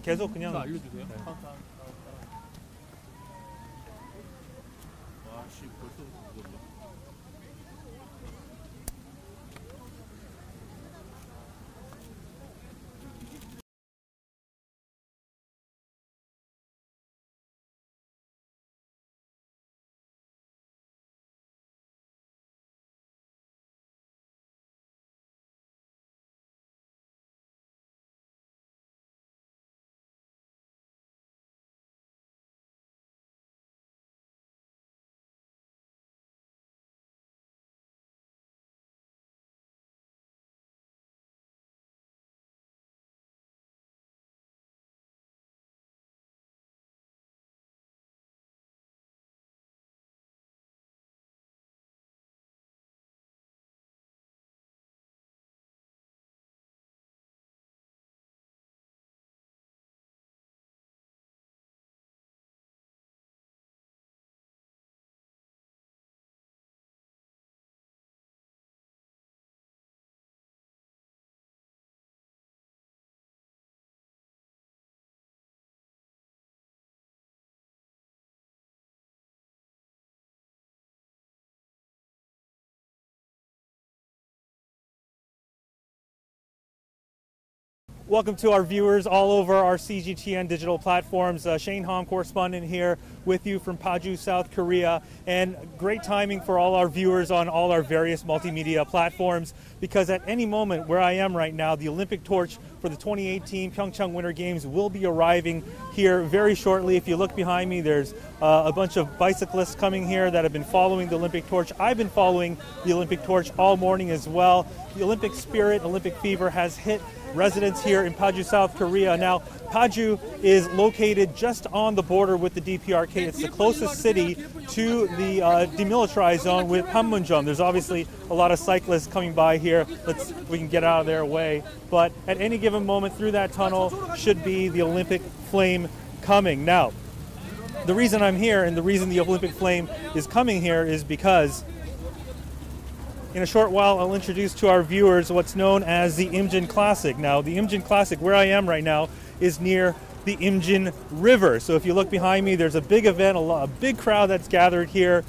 계속 그냥 알려주세요. 네. 와씨 벌써 그거죠. Welcome to our viewers all over our CGTN digital platforms. Shane Hahm, correspondent here with you from Paju, South Korea. And great timing for all our viewers on all our various multimedia platforms, because at any moment where I am right now, the Olympic torch for the 2018 PyeongChang Winter Games will be arriving here very shortly. If you look behind me, there's a bunch of bicyclists coming here that have been following the Olympic torch. I've been following the Olympic torch all morning as well. The Olympic spirit, Olympic fever has hit residents here in Paju, South Korea. Now, Paju is located just on the border with the DPRK. It's the closest city to the demilitarized zone with Panmunjom. There's obviously a lot of cyclists coming by here. We can get out of their way. But at any given moment through that tunnel should be the Olympic flame coming. Now, the reason I'm here and the reason the Olympic flame is coming here is because in a short while, I'll introduce to our viewers what's known as the Imjin Classic. Now, the Imjin Classic, where I am right now, is near the Imjin River. So if you look behind me, there's a big event, a big crowd that's gathered here.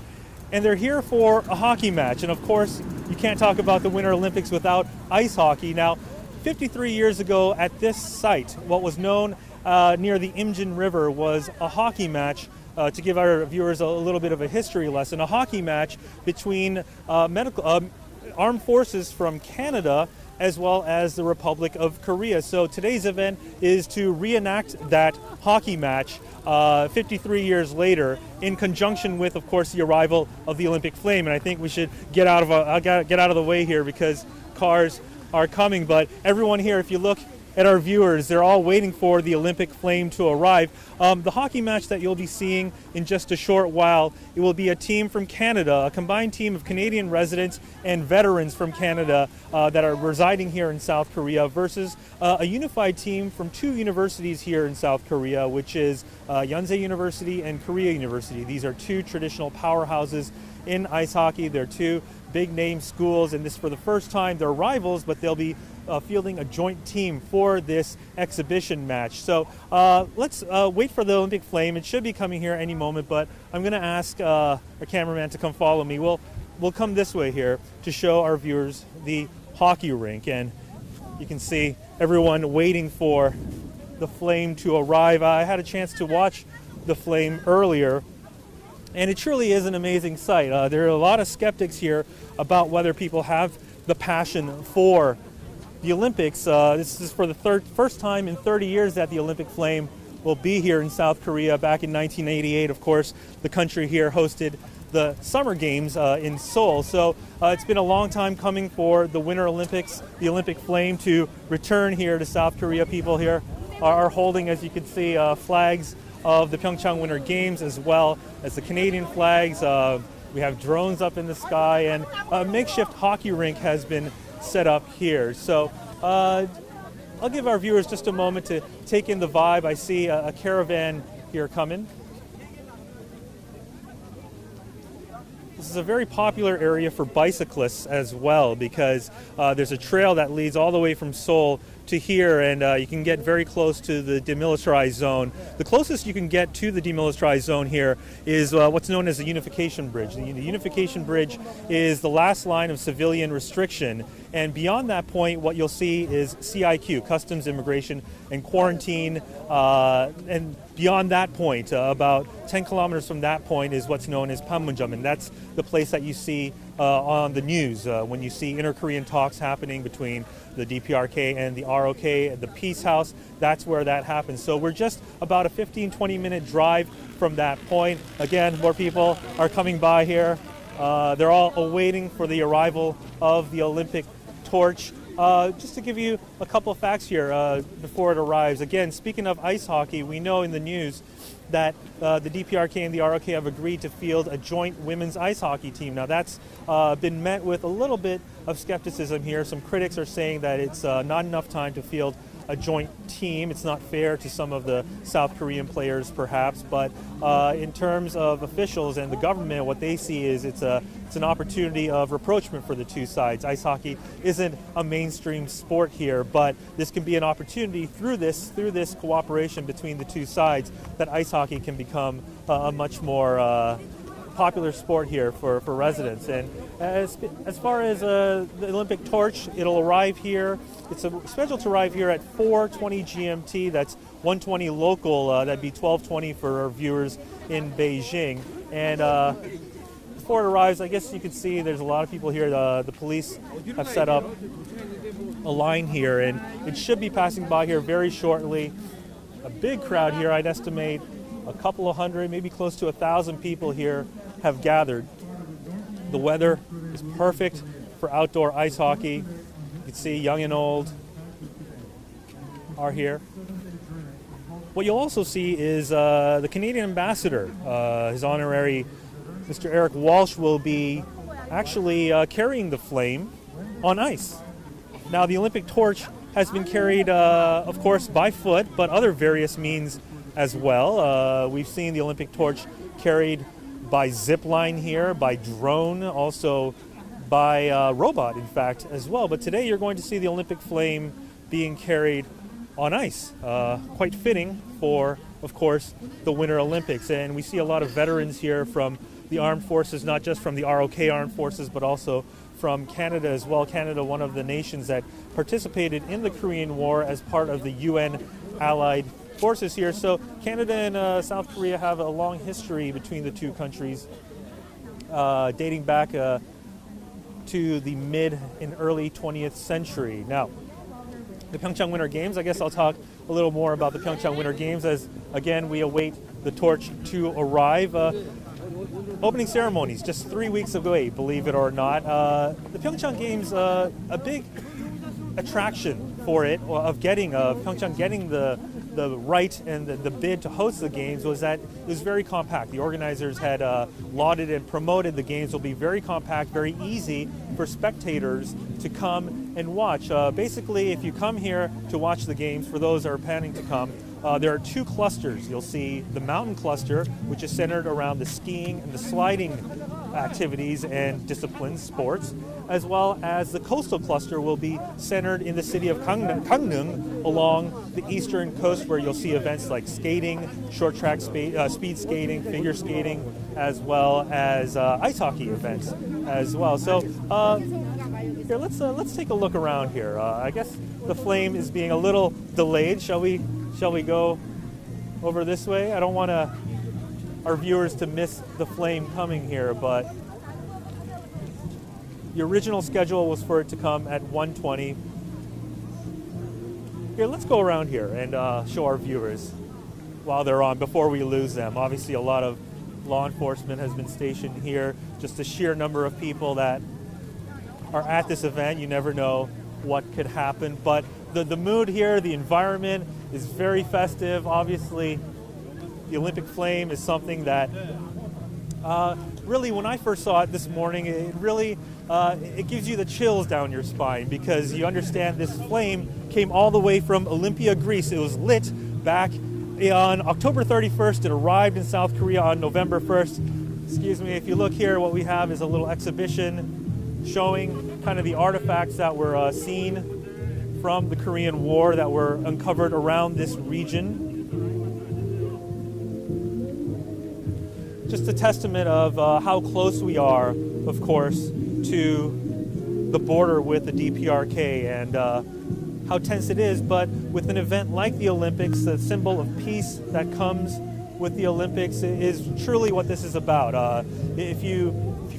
And they're here for a hockey match. And of course, you can't talk about the Winter Olympics without ice hockey. Now, 53 years ago at this site, what was known near the Imjin River was a hockey match. To give our viewers a little bit of a history lesson, a hockey match between armed forces from Canada as well as the Republic of Korea. So today's event is to reenact that hockey match 53 years later in conjunction with, of course, the arrival of the Olympic flame. And I think we should get out of the way here because cars are coming. But everyone here, if you look at our viewers, they're all waiting for the Olympic flame to arrive. The hockey match that you'll be seeing in just a short while, it will be a team from Canada, a combined team of Canadian residents and veterans from Canada that are residing here in South Korea versus a unified team from two universities here in South Korea, which is Yonsei University and Korea University. These are two traditional powerhouses in ice hockey. They're two big name schools, and this for the first time they're rivals, but they'll be fielding a joint team for this exhibition match. So let's wait for the Olympic flame. It should be coming here any moment, but I'm going to ask our cameraman to come follow me. We'll come this way here to show our viewers the hockey rink, and you can see everyone waiting for the flame to arrive. I had a chance to watch the flame earlier, and it truly is an amazing sight. There are a lot of skeptics here about whether people have the passion for the Olympics. This is for the first time in 30 years that the Olympic flame will be here in South Korea. Back in 1988, of course, the country here hosted the Summer Games in Seoul. So it's been a long time coming for the Winter Olympics, the Olympic flame to return here to South Korea. People here are holding, as you can see, flags of the PyeongChang Winter Games as well as the Canadian flags. We have drones up in the sky, and a makeshift hockey rink has been set up here. So I'll give our viewers just a moment to take in the vibe. I see a caravan here coming. This is a very popular area for bicyclists as well, because there's a trail that leads all the way from Seoul to here, and you can get very close to the demilitarized zone. The closest you can get to the demilitarized zone here is what's known as the Unification Bridge. The Unification Bridge is the last line of civilian restriction, and beyond that point, what you'll see is CIQ, Customs, Immigration, and Quarantine, and beyond that point, about 10 kilometers from that point, is what's known as Panmunjom, and that's the place that you see on the news when you see inter-Korean talks happening between the DPRK and the ROK, the Peace House. That's where that happens. So we're just about a 15-20 minute drive from that point. Again, more people are coming by here. They're all awaiting for the arrival of the Olympic torch. Just to give you a couple of facts here before it arrives. Again, speaking of ice hockey, we know in the news that the DPRK and the ROK have agreed to field a joint women's ice hockey team. Now that's been met with a little bit of skepticism here. Some critics are saying that it's not enough time to field a joint team. It's not fair to some of the South Korean players, perhaps, but in terms of officials and the government, what they see is it's an opportunity of rapprochement for the two sides. Ice hockey isn't a mainstream sport here, but this can be an opportunity through this cooperation between the two sides that ice hockey can become a much more popular sport here for residents. And as far as the Olympic torch, it'll arrive here. It's scheduled to arrive here at 4:20 GMT. That's 1:20 local. That'd be 12:20 for our viewers in Beijing. And before it arrives, I guess you can see there's a lot of people here. The police have set up a line here, and it should be passing by here very shortly. A big crowd here. I'd estimate a couple of hundred, maybe close to 1,000 people here have gathered. The weather is perfect for outdoor ice hockey. You can see young and old are here. What you'll also see is the Canadian ambassador, his honorary Mr. Eric Walsh, will be actually carrying the flame on ice. Now, the Olympic torch has been carried, of course, by foot, but other various means as well. We've seen the Olympic torch carried by zip line here, by drone, also by robot, in fact, as well. But today you're going to see the Olympic flame being carried on ice. Quite fitting for, of course, the Winter Olympics. And we see a lot of veterans here from the armed forces, not just from the ROK armed forces, but also from Canada as well. Canada, one of the nations that participated in the Korean War as part of the UN allied forces here. So Canada and South Korea have a long history between the two countries, dating back to the mid and early 20th century. Now, the PyeongChang Winter Games, I guess I'll talk a little more about the PyeongChang Winter Games as, again, we await the torch to arrive. Opening ceremonies just 3 weeks away, believe it or not. The PyeongChang Games, a big attraction for it, of PyeongChang getting the right and the bid to host the games, was that it was very compact. The organizers had lauded and promoted the games will be very compact, very easy for spectators to come and watch. Basically, if you come here to watch the games, for those that are planning to come, there are two clusters. You'll see the mountain cluster, which is centered around the skiing and the sliding activities and disciplines, sports, as well as the coastal cluster will be centered in the city of Gangneung along the eastern coast, where you'll see events like skating, short track speed skating, figure skating, as well as ice hockey events as well. So here, let's take a look around here. I guess the flame is being a little delayed. Shall we go over this way? I don't want our viewers to miss the flame coming here, but the original schedule was for it to come at 1:20. Here, let's go around here and show our viewers while they're on, before we lose them. Obviously, a lot of law enforcement has been stationed here. Just the sheer number of people that are at this event, you never know what could happen. But the mood here, the environment is very festive. Obviously, the Olympic flame is something that really, when I first saw it this morning, it really it gives you the chills down your spine, because you understand this flame came all the way from Olympia, Greece. It was lit back on October 31st. It arrived in South Korea on November 1st. Excuse me, if you look here, what we have is a little exhibition showing kind of the artifacts that were seen from the Korean War that were uncovered around this region. Just a testament of how close we are, of course, to the border with the DPRK and how tense it is. But with an event like the Olympics, the symbol of peace that comes with the Olympics is truly what this is about. If you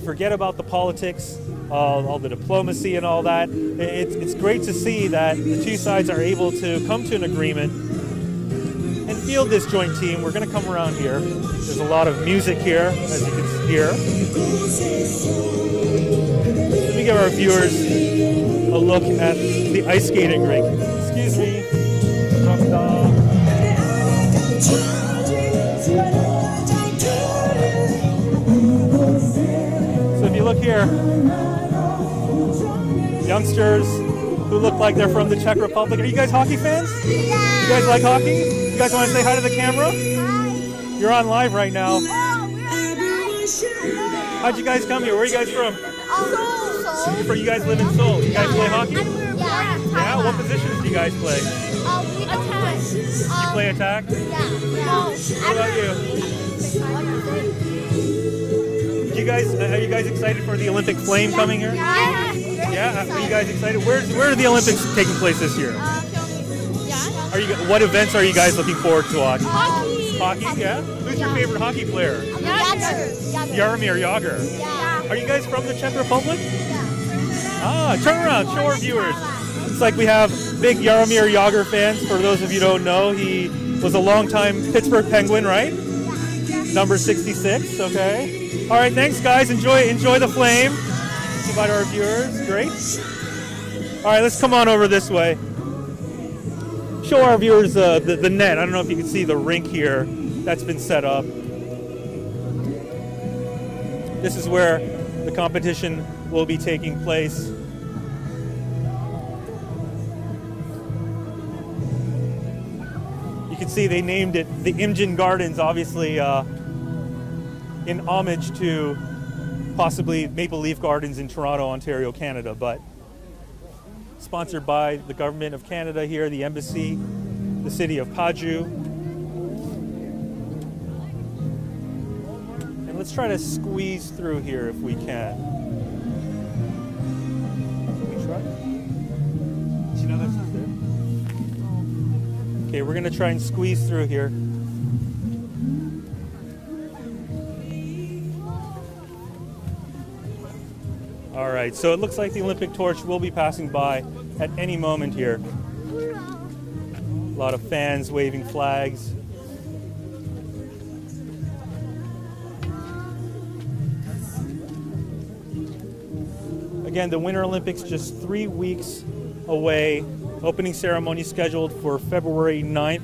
forget about the politics, all the diplomacy and all that, it's great to see that the two sides are able to come to an agreement and field this joint team. We're going to come around here. There's a lot of music here, as you can hear. Let me give our viewers a look at the ice skating rink. Excuse me. So if you look here, youngsters who look like they're from the Czech Republic. Are you guys hockey fans? Yeah. You guys like hockey? You guys want to say hi to the camera? Hi. You're on live right now. Oh, we're live. How'd you guys come here? Where are you guys from? Seoul. You guys live in Seoul. You guys play hockey? Yeah. What positions do you guys play? We attack. You play attack? Yeah. What about you? Are you guys excited for the Olympic flame coming here? Yeah. Yeah. Are you guys excited? Where are the Olympics taking place this year? Yeah. What events are you guys looking forward to watch? Hockey. Hockey, yeah? Who's your favorite hockey player? Jaromir Jagr. Yeah. Are you guys from the Czech Republic? Yeah. Turn around, show our viewers. It's like we have big Jaromir Jagr fans. For those of you who don't know, he was a longtime Pittsburgh Penguin, right? Number 66, okay. All right, thanks guys. Enjoy the flame. Say bye to our viewers. Great. All right, let's come on over this way. Show our viewers the net. I don't know if you can see the rink here that's been set up. This is where the competition will be taking place. You can see they named it the Imjin Gardens, obviously in homage to possibly Maple Leaf Gardens in Toronto, Ontario, Canada, but sponsored by the Government of Canada here, the Embassy, the City of Paju. And let's try to squeeze through here if we can. Can we try? Okay, we're gonna try and squeeze through here. All right, so it looks like the Olympic torch will be passing by at any moment here. A lot of fans waving flags. Again, the Winter Olympics just 3 weeks away. Opening ceremony scheduled for February 9th.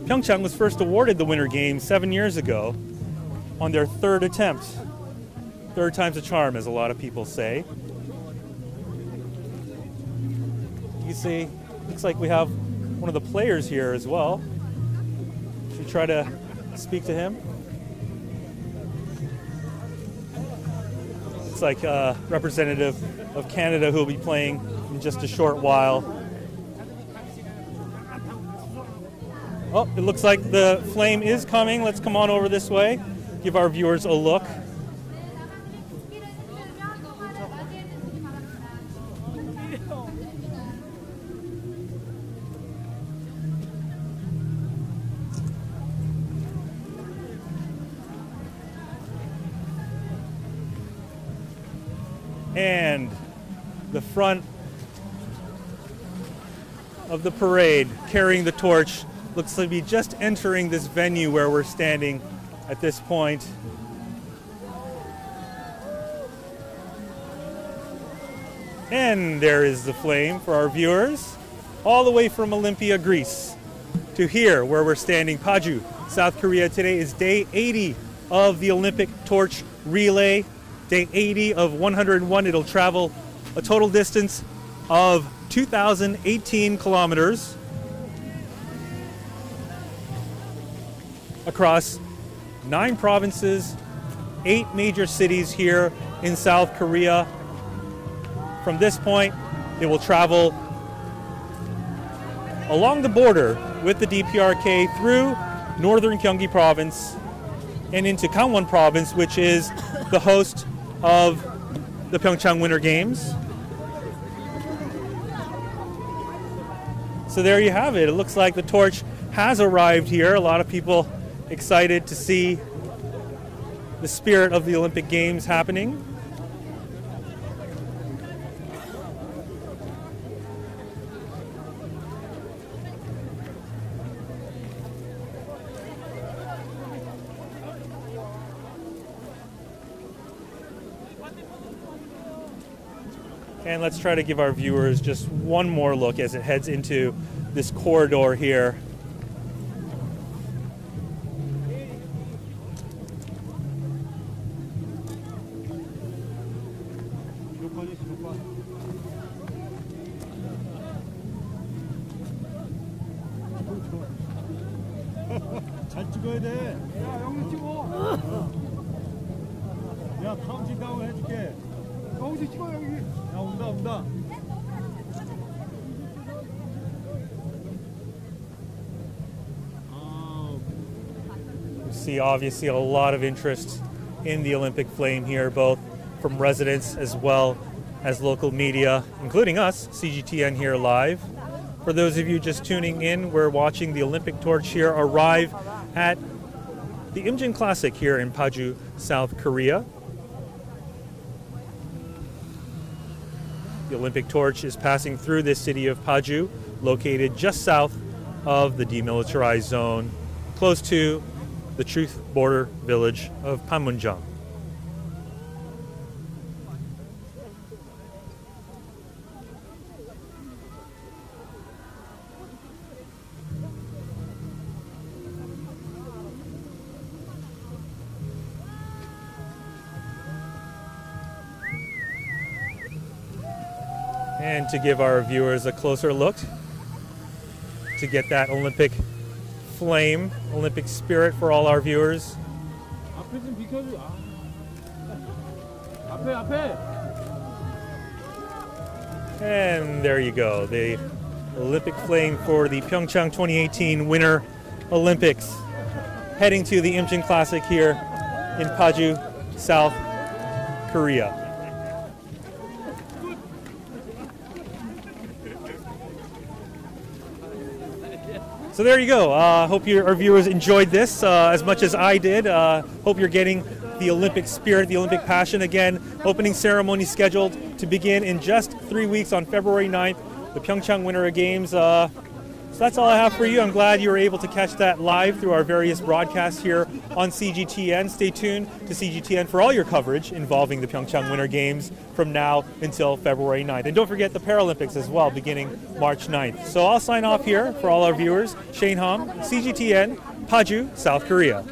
PyeongChang was first awarded the Winter Games 7 years ago on their third attempt. Third time's a charm, as a lot of people say. You see, looks like we have one of the players here as well. Should we try to speak to him? It's like a representative of Canada who will be playing in just a short while. Oh, it looks like the flame is coming. Let's come on over this way, give our viewers a look. And the front of the parade carrying the torch looks to be just entering this venue where we're standing at this point. And there is the flame for our viewers, all the way from Olympia, Greece, to here where we're standing, Paju, South Korea. Today is day 80 of the Olympic torch relay. Day 80 of 101. It'll travel a total distance of 2,018 kilometers across 9 provinces, 8 major cities here in South Korea. From this point It will travel along the border with the DPRK through northern Gyeonggi province and into Gangwon province, which is the host of the PyeongChang Winter Games. So there you have it. It looks like the torch has arrived here. A lot of people excited to see the spirit of the Olympic Games happening. And let's try to give our viewers just one more look as it heads into this corridor here. 잘 찍어야 돼. 야, 영수 찍어. 야, 카운팅다운 해줄게. 영수 찍어, 여기. 야, 온다. We see obviously a lot of interest in the Olympic flame here, both from residents as well as local media, including us, CGTN here live. For those of you just tuning in, we're watching the Olympic torch here arrive at the Imjin Classic here in Paju, South Korea. The Olympic torch is passing through this city of Paju, located just south of the demilitarized zone, close to the truce border village of Panmunjom. And to give our viewers a closer look, to get that Olympic flame, Olympic spirit for all our viewers. 앞에 좀 비켜줘. 앞에. And there you go, the Olympic flame for the PyeongChang 2018 Winter Olympics, heading to the Imjin Classic here in Paju, South Korea. So there you go. Hope our viewers enjoyed this as much as I did. Hope you're getting the Olympic spirit, the Olympic passion. Again, opening ceremony scheduled to begin in just 3 weeks on February 9th, the PyeongChang Winter Games. So that's all I have for you. I'm glad you were able to catch that live through our various broadcasts here on CGTN. Stay tuned to CGTN for all your coverage involving the PyeongChang Winter Games from now until February 9th. And don't forget the Paralympics as well, beginning March 9th. So I'll sign off here for all our viewers. Shane Hahm, CGTN, Paju, South Korea.